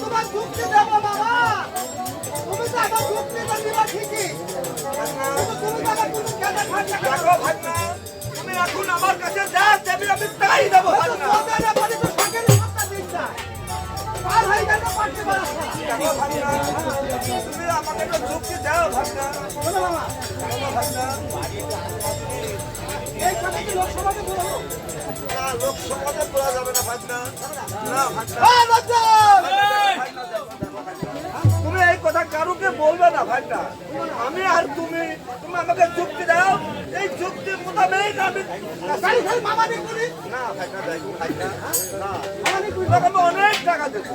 তোমার যুক্তি দেবো বাবা, তুমি তো আমার যুক্তিটা দিবা ঠিকই, তুমি তো আমার কোনো কেনা খাচ্ছ না। দেখো ভাগনা, তুমি এখন আমার কাছে যা দেবে আমি তাই দেবো ভাগনা। তোমাদের বাড়ি তো সরকারি সত্তা দিচ্ছে, পার হয়ে গেল পারতে পারছ না। দেখো ভাগনা, তুমি আমাকে একটু যুক্তি দাও ভাগনা। বলো বাবা, বলো ভাগনা। এই কথা কি লোকসভাকে বলবো? না, লোকসভাতে বলা যাবে না ভাগনা। না ভাগনা, তুমি এই কথা কারুকে বলবে না ভাগনা। আমি আর তুমি আমাকে যুক্তি দাও, এই যুক্তি মোতাবেক আমি গাড়ি খালি মামা নেই করি, না ভাগনা দেখো ভাগনা, না মামা নেই করি, তোমাকে আমি অনেক টাকা দেবো,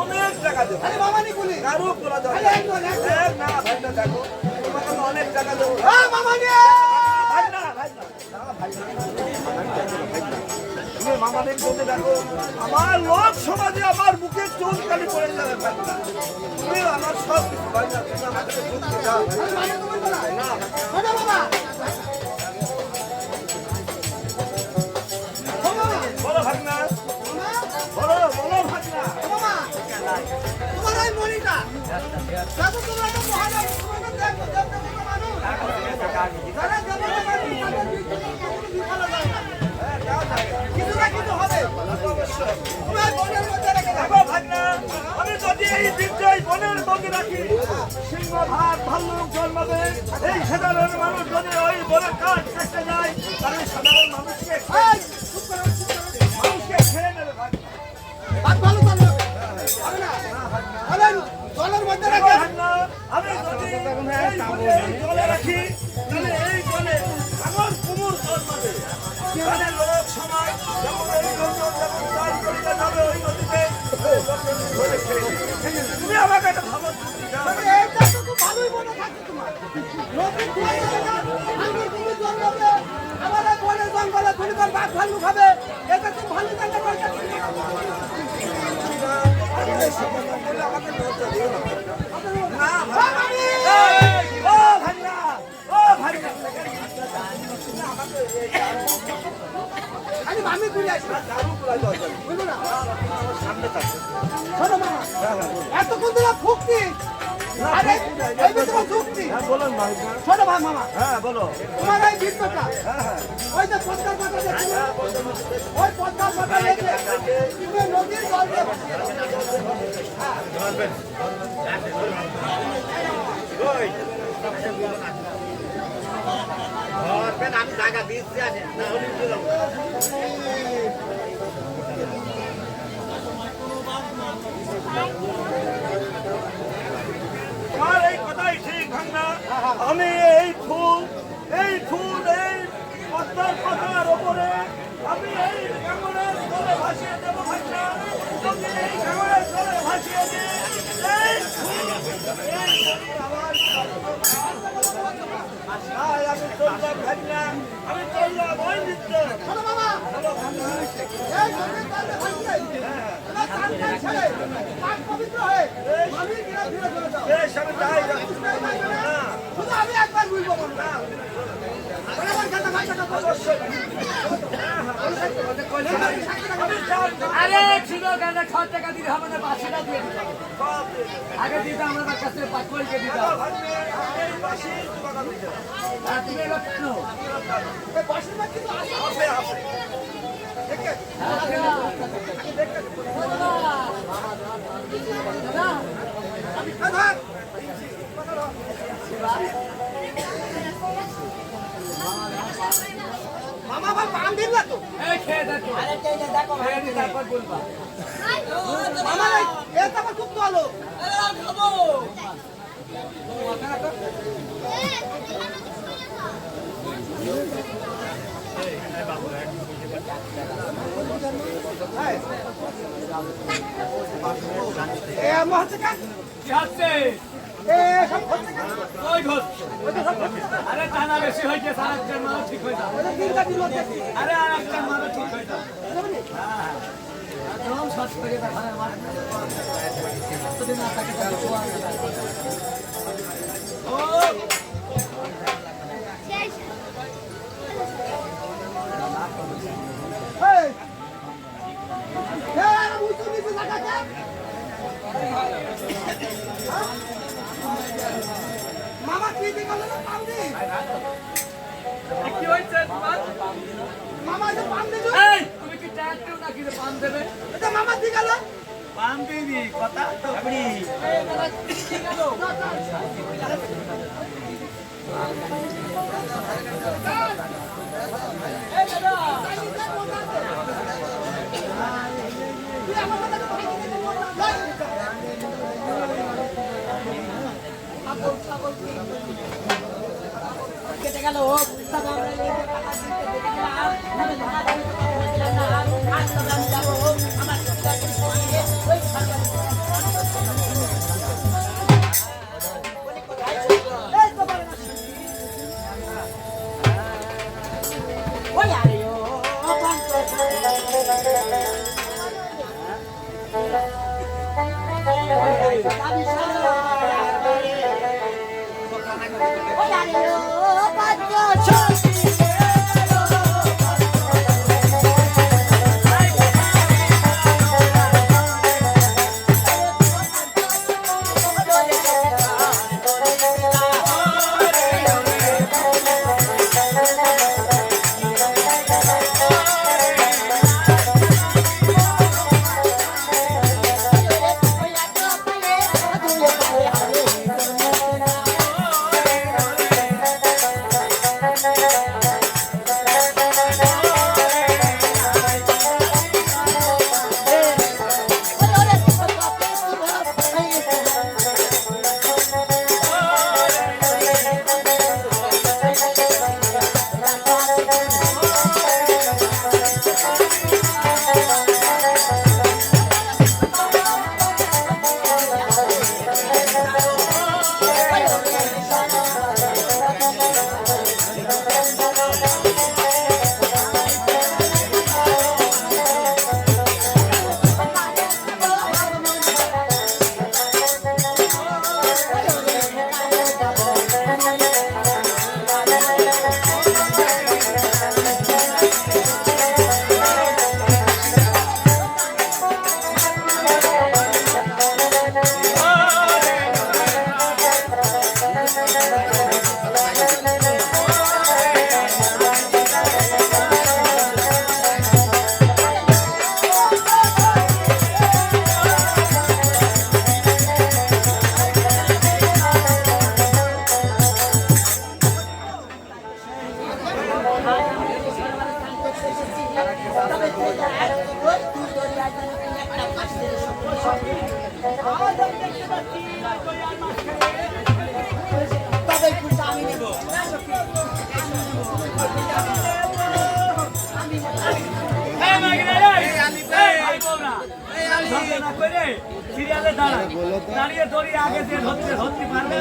অনেক টাকা দেবো। খালি মামা নেই করি, কারু বলা যাবে খালি একজন একজন। না ভাগনা দেখো, তোমাকে আমি অনেক টাকা দেবো। মামা নেই। ভাগনা ভাগনা, না ভাগনা, ভাগনা তুমি মামাদের বলতে দেখো, আমার লোক সমাজে আমার বুকে চোখ কালি পড়ে যাবে ভাগনা। তুমি আমার সব কিছু ভাগনা, তুমি আমাকে যুক্তি দাও। খালি মানে তুমি বলা। না বলো বাবা। ও মামা, বলো ভাগনা, মামা, বলো ভাগনা। ও মামা, তোমার ওই মনিটা, দেখো তোমার একটা মহারাজ, তোমাকে দেখো, দেখো কোনো মানুষ। যারা দেবতা মানুষ, তাদের বিফলে যায় না। কিছু না কিছু হবে। তুমি ওই বনের মধ্যে রেখে দাও। দেখো ভাগনা, আমি যদি এই বিদ্যায় বনের মধ্যে রাখি, সিংহ ভাগ ভাল্লুক জন্মাবে। এই সাধারণ মানুষ যদি ওই বনের কাজ করতে যায়, তাহলে সাধারণ মানুষকে এই, চুপ করো, চুপ করো। মানুষকে খেয়ে নেবে ভাগনা। হাত ভালো চালো। হবে না? হবে না। জলের মধ্যে দেখো রেখে। ভাগনা, আমি যদি এই বনে এই জলে রাখি, তাহলে এই জলে আমার কুমুর জন্মাবে। তাহলে লোক সমাজ যেমন এই লোকজন যেমন চাষ করিতে যাবে ওই নদীতে, লোকজন ধরে খেয়ে নেবে। তুমি আমাকে একটা ভালো যুক্তি দাও। তবে এইটা তো খুব ভালোই মনে থাকছে তোমার। নদীর কুয়ায় যাবে না, আঙ্গুর কুমুর জন্মাবে, আবার এই বনের জঙ্গলে ধনিবার বাঘ ভাল্লুক হবে। এটা তো ভালো জায়গা করতে হবে। আমাকে লজ্জা দিও না। না বাবারে! ও ভাগনা, ও ভাগনা, খালি মামি ঘুরে আসবে। দারু গুলা দরকার। বুঝলো না? সামনে থাকবে। শোনো মামা, এতক্ষণ ধরে ফুকতি, আরে এই যে তোমার যুক্তি। হ্যাঁ বলুন ভাগনা। শোনো ভাই মামা, হ্যাঁ বলো। তোমার এই বৃত্তটা, হ্যাঁ হ্যাঁ ওই যে পদ্মার পাতা দেখছিলে, ওই পদ্মার পাতা রেখে তুমি নদীর জল দিয়ে ভাসিয়ে দাও। আমি জায়গা দিচ্ছি আনে না হলে তোমার এই কথাই ঠিক ভাঙনা। আমি এই ফুল এই পদ্মার পাতার ওপরে আমি এই কাঙড়ের জলে ভাসিয়ে দেবো ভাঙনা। যদি এই কাঙড়ের জলে ভাসিয়ে দিই, এই ফুল এই নদীর আবার আমি চললাম ভাঙনা, আমি চললাম ওই নৃত্য। শোনো মামা, এই নদীর জল দিয়ে ভাসিয়ে এবার চান টান ছেড়ে, পাক পবিত্র হয়ে মামির গ্রাম ফিরে চলে যাও। বেশ আমি তাই যাচ্ছি। শুধু আমি একবার বুঝবো না। আমার কথা ভাষাটা বলো। আরে ছিল কেন 6 টাকা দিতে হবে না 5 টাকা দিয়ে দিতে হবে। আগে দিতে আমরা তার কাছে 5 কোটি দিতে হবে। আর তুমি এবার কেন? এই বাসিন্দা কিন্তু আসে। মামা আবার পান দিন না তো। এই খেয়ে দেখো। খেয়ে নি তারপর বলবা। মামা এই এটা আমার খুব ভালো। এ আমার হচ্ছে কাজ। কি হচ্ছে? এ সব হচ্ছে কাজ। ওই ঘটছে। আরে টানা বেশি হয়েছে আরেকটা মাল ঠিক হয়ে যাবে। ওটা তিনটা দিল দেখি। আরে আরেকটা মাল ঠিক হয়ে যাবে। হ্যাঁ। একদম সৎ করে দেখা আমার। কতদিন না থাকে তাহলে তো আর ও এই। এ আর মুসুর নিচে লাগাতে। মামা কি দিয়ে গেল না পাম দি কি হয়েছে তোমার? মামা যে পাম দিল এই তুমি কি ট্যাক্টর নাকি যে পান দেবে? এটা মামা দিয়ে গেল পাম দিবি কথা তো আপনি এই দাদা কি গেল? এই দাদা তুই আমার কথা তো ভাই দিতে বল কেটে গেল তবে আমরা এই টাকা দিতে দেখে গেলাম আমি ধরা দিতে বলেছিলাম না আজ তবে আমি যাবো আমার সরকারের সঙ্গে ওই সরকার ওই আরে ও পাঁচ আমি সারা ওই আরে ও পাঁচ তবে পুরো আমি নেব সিরিয়ালে দাঁড়িয়ে দড়ি আগে যে ধরতে ধরতে পারবে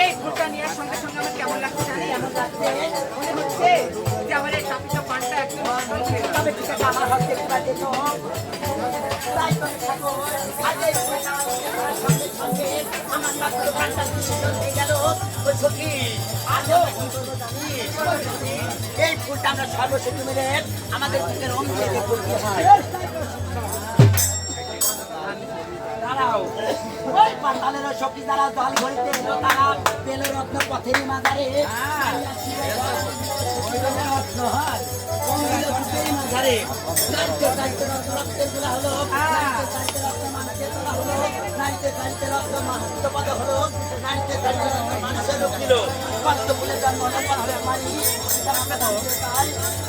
এই ফুলটা নেওয়ার সঙ্গে সঙ্গে আমার কেমন লাগছে জানি আমার লাগছে মনে হচ্ছে যে আমার এই কাপিটা পানটা একদম তবে ঠিক আছে আমার হাত দেখতে পাচ্ছে তো তাই করে থাকো আজ এই ফুলটা আমার সঙ্গে সঙ্গে আমার মাত্র পানটা সুন্দর হয়ে গেল ওই সখী আজও জানি এই ফুলটা আমরা সর্বশেষ মিলে আমাদের বুকের অঙ্গে করতে হয় দাঁড়াও ওই পাতালের সখী দাঁড়াও দল ঘড়িতে এলো তারা পেল রত্ন পথেরই মাঝারে রত্ন হয় মাঝারে রক্তের গুলা হলো রক্ত মানুষের তোলা হলো নাইতে চাইতে রক্ত মানুষ পদ হলো নাইতে চাইতে রক্ত মানুষের রূপ দিল পদ্ম ফুলে জন্ম হলো পদ্মের মারি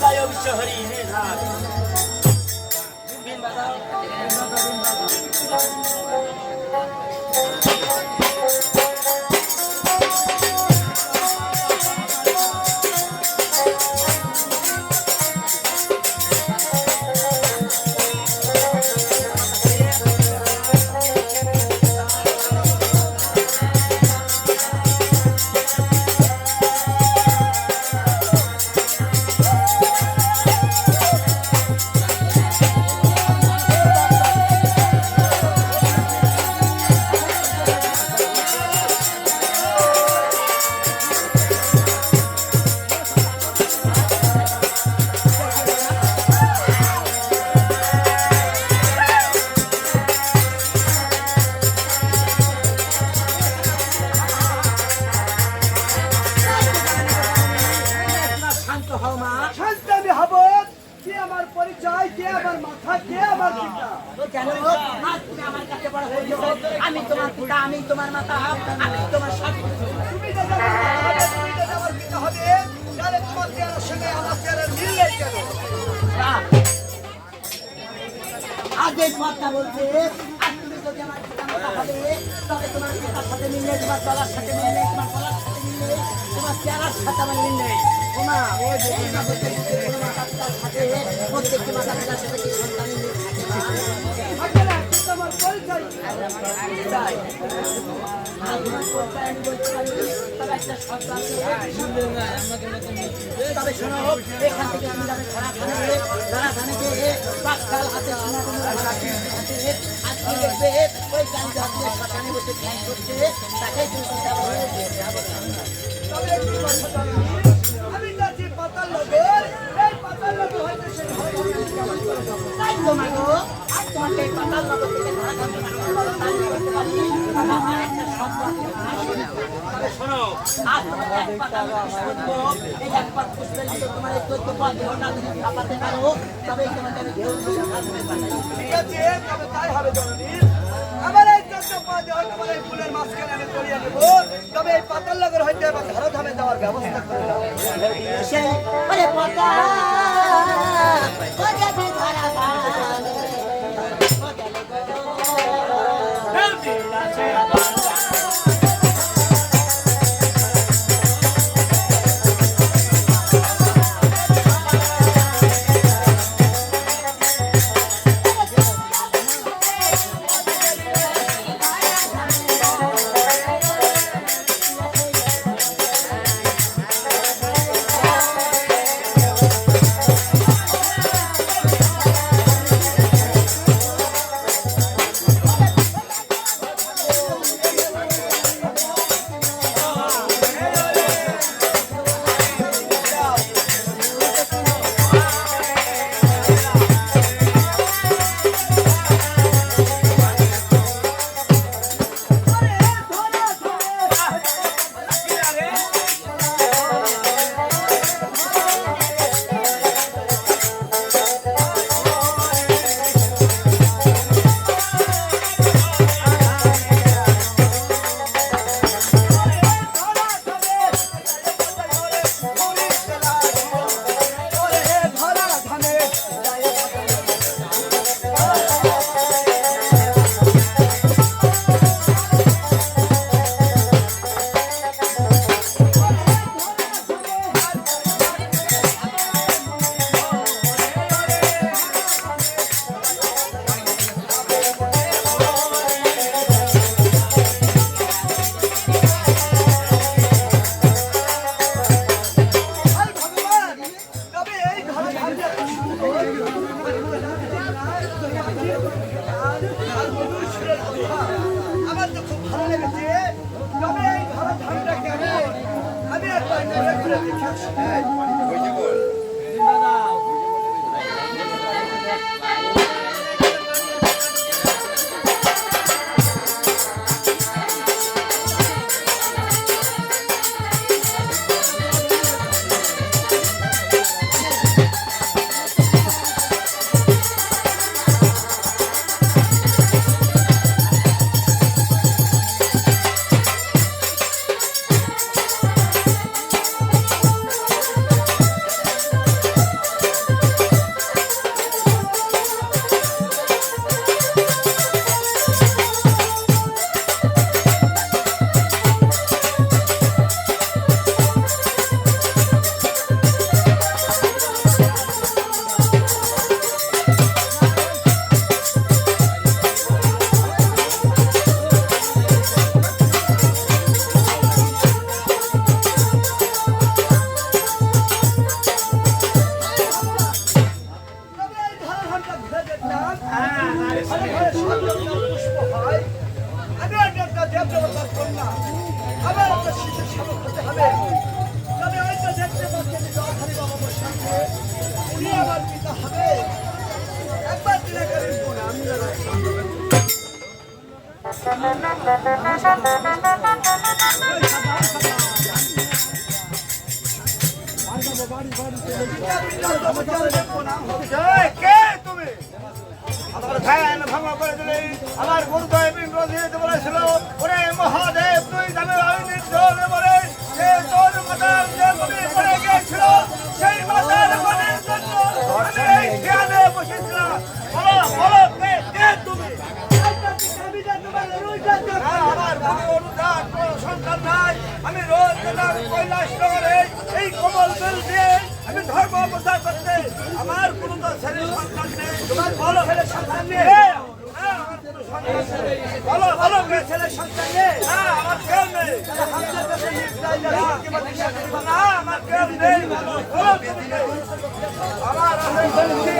তাই অবিশ্ব হরি হে ধার আমার কাছে বড় হয়েছো, আমি তোমার পিতা, আমি তোমার মাতা, আমি তোমার সব কিছু। তুমি তো আমার পিতা হবে, তাহলে তোমার চেহারার সঙ্গে আমার চেহারার মিল নেই কেন? আজ এই কথা বলছে, আর তুমি যদি আমার পিতা মাতা হবে, তবে তোমার পিতার সাথে মিল নেই, তোমার তলার সাথে মিল নেই, তোমার তলার সাথে মিল নেই, তোমার চেহারার সাথে আমার মিল নেই। ওমা, এই না বলতে গেছে, কোনো মাতা পিতার সাথে, প্রত্যেকটি মাতা পিতার সাথে কি সন্তানের মিল থাকে না? থাকে না, কিন্তু আমার পরিচয় কি? আর তোমার পরিচয় আমি বলতে পারি, তবে একটা শর্ত আছে। তবে শোনো, এখান থেকে তুমি যাবে ধরাধানে গিয়ে পাকশাল হাতে সোনা কোনো হাতে আজকে দেখবে ওই গানটা আপনি শ্মশানে বসে ধ্যান করছে, তাকেই তুমি তবে একটি কথা জানি, আমি যাচ্ছি পাতাল নগর, এই পাতাল নগর হইতে সে ঘরে ঘরে কেমন করে যাবো? তাই তোমার গো, আর তোমাকে এই পাতাল নগর থেকে ধরাধানে তাই করতে পারি, আমার একটা শর্ত আছে। তবে শোনো, আর তোমাকে এক পাতাল শুনবো, এই এক পাত পুষ্পের ভিতর তোমার এই 14 পদ ঘটনা যদি ছাপাতে পারো, তবেই তোমাকে আমি ঢেউ দিয়ে ভাসতে পারি। ঠিক আছে, তবে তাই হবে জননী। আমার এই 14 পদ হয়তো বলে এই ফুলের মাঝখানে আমি করিয়া নেব, তবে এই পাতাল নগর হইতে এবার ধরাধামে যাওয়ার ব্যবস্থা করে দাও। সেই ওরে পতা ও যাবি ধরাধানে ও গেলে গো আমার তো খুব ভালো লেগেছে, তবে এই ধরাধামটা কেমন আমি একবার ঘুরে ঘুরে দেখে আসি। কে তুমি? আমার ধ্যান ভঙ্গ করে দিলে আমার গুরুদেব ইন্দ্র দিতে বলেছিল ওরে মহাদেব তুই জানো আমি নির্জল বলে সে তোর মাতার যে নদী পড়ে গিয়েছিল সেই মাতার নদীর জন্য আমি এই ধ্যানে বসেছিলাম। বলো বলো কে তুমি? আমার অনুদান কোনো সন্তান নাই। আমি রোজ গেলাম কৈলাস নগরে এই কমল বেল দিয়ে আমি ধর্ম প্রচার করতে। আমার কোনো তো ছেলে সন্তান নেই। বলো ছেলে সন্তান নেই? বলো বলো ছেলে সন্তান নেই? আমার কেউ নেই। না আমার কেউ নেই। বলো তুমি কে? আমার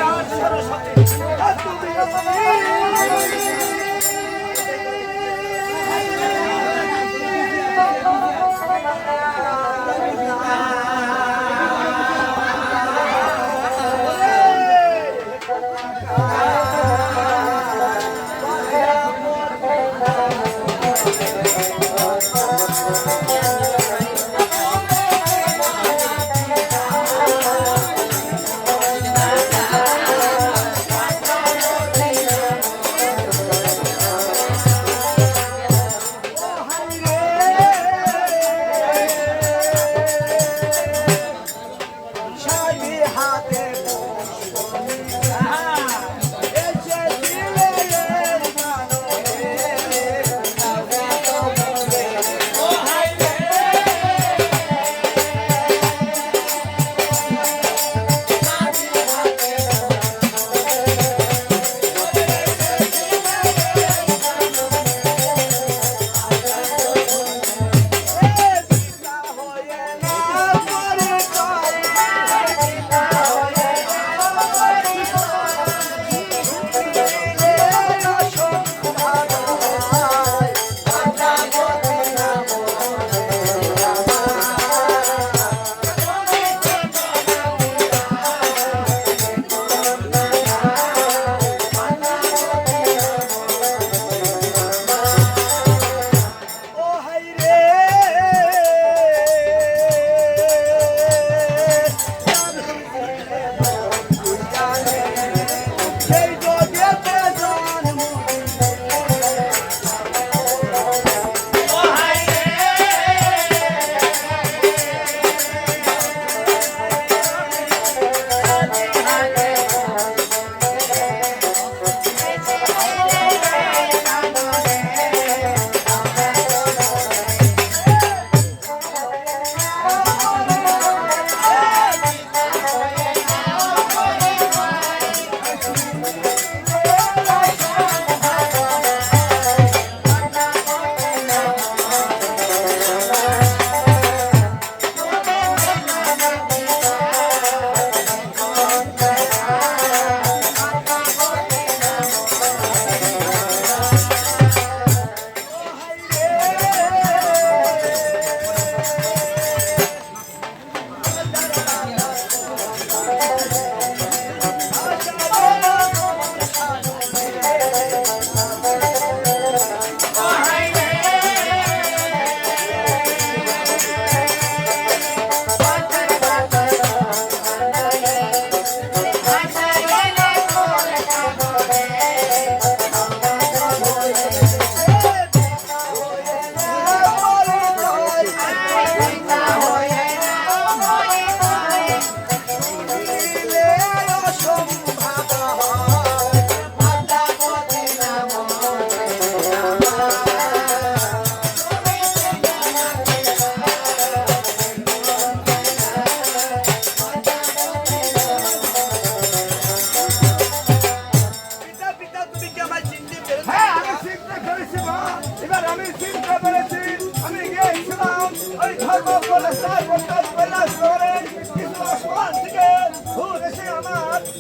আর সরস্বতী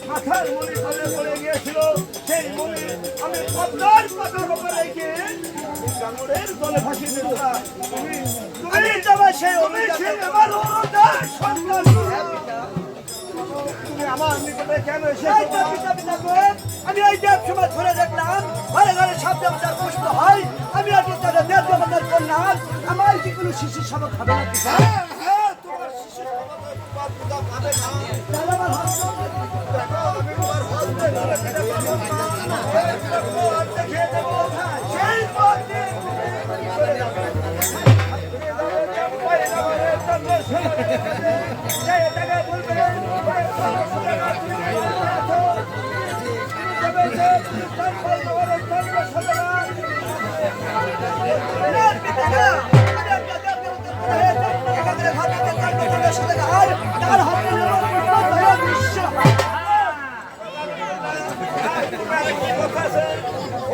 মাথার মনে করে পড়ে গিয়েছিল সেই মনে আমি পদ্মার পাতার উপরে রেখে গাঙ্গুরের জলে ভাসিয়ে দিলাম। তুমি যাবে সেই অভিষেক আমার অনুদান সন্তান। তুমি আমার নিকটে কেন এসেছো? আমি এই দেব সমাজ ঘুরে দেখলাম ঘরে ঘরে সব দেবতার কষ্ট হয়। আমি আজ তাদের দেব দেবতার কন্যা আমার কি কোনো শিশুর সবক হবে না? তোমার শিশুর সবক হবে না। দেবো সেই পথ দিয়ে তুমি চলে যাবে। তুমি যাবে চাম্পাইনগরের চন্দ্রশেখরের কাছে, যে এটাকে বলবেন ওই চন্দ্রশেখর তুমি আছো। তুমি যাবে যে তুমি চাম্পাইনগরের চন্দ্রশেখর।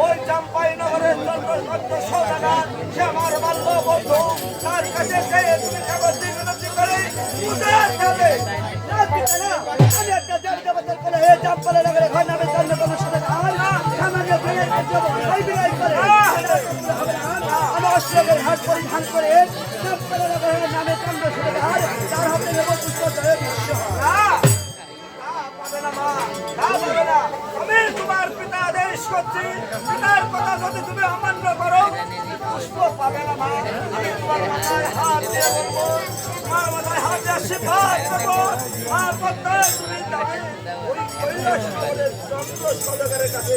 ওই চাম্পাইনগরের চন্দ্রচন্দ্র সৌদাগর সে আমার বাল্য বন্ধু, তার কাছে যেয়ে তুমি কাগজটি বিনতি করে উদার যাবে। আমি একটা দেবতার কোলে হে চাম্পাইনগরের ঘর নামে চন্দ্রচন্দ্র সৌদাগর আমাকে বিনয় করতে ভাই বিনয় করে আমার অশ্বের হাট পরিধান করে চাম্পাইনগরের নামে চন্দ্র সৌদাগর তার হাতে নেব পুষ্প জয় বিশ্ব। আমি তোমার পিতা আদেশ করছি, পিতার কথা যদি তুমি অমান্য করো পুষ্প পাবে না মা। আমি তোমার মাথায় হাত দিয়ে বলবো, তোমার মাথায় হাত দিয়ে আশীর্বাদ করবো। আর কথা তুমি যাবে ওই কৈলাস নগরের চন্দ্র সৌদাগরের কাছে।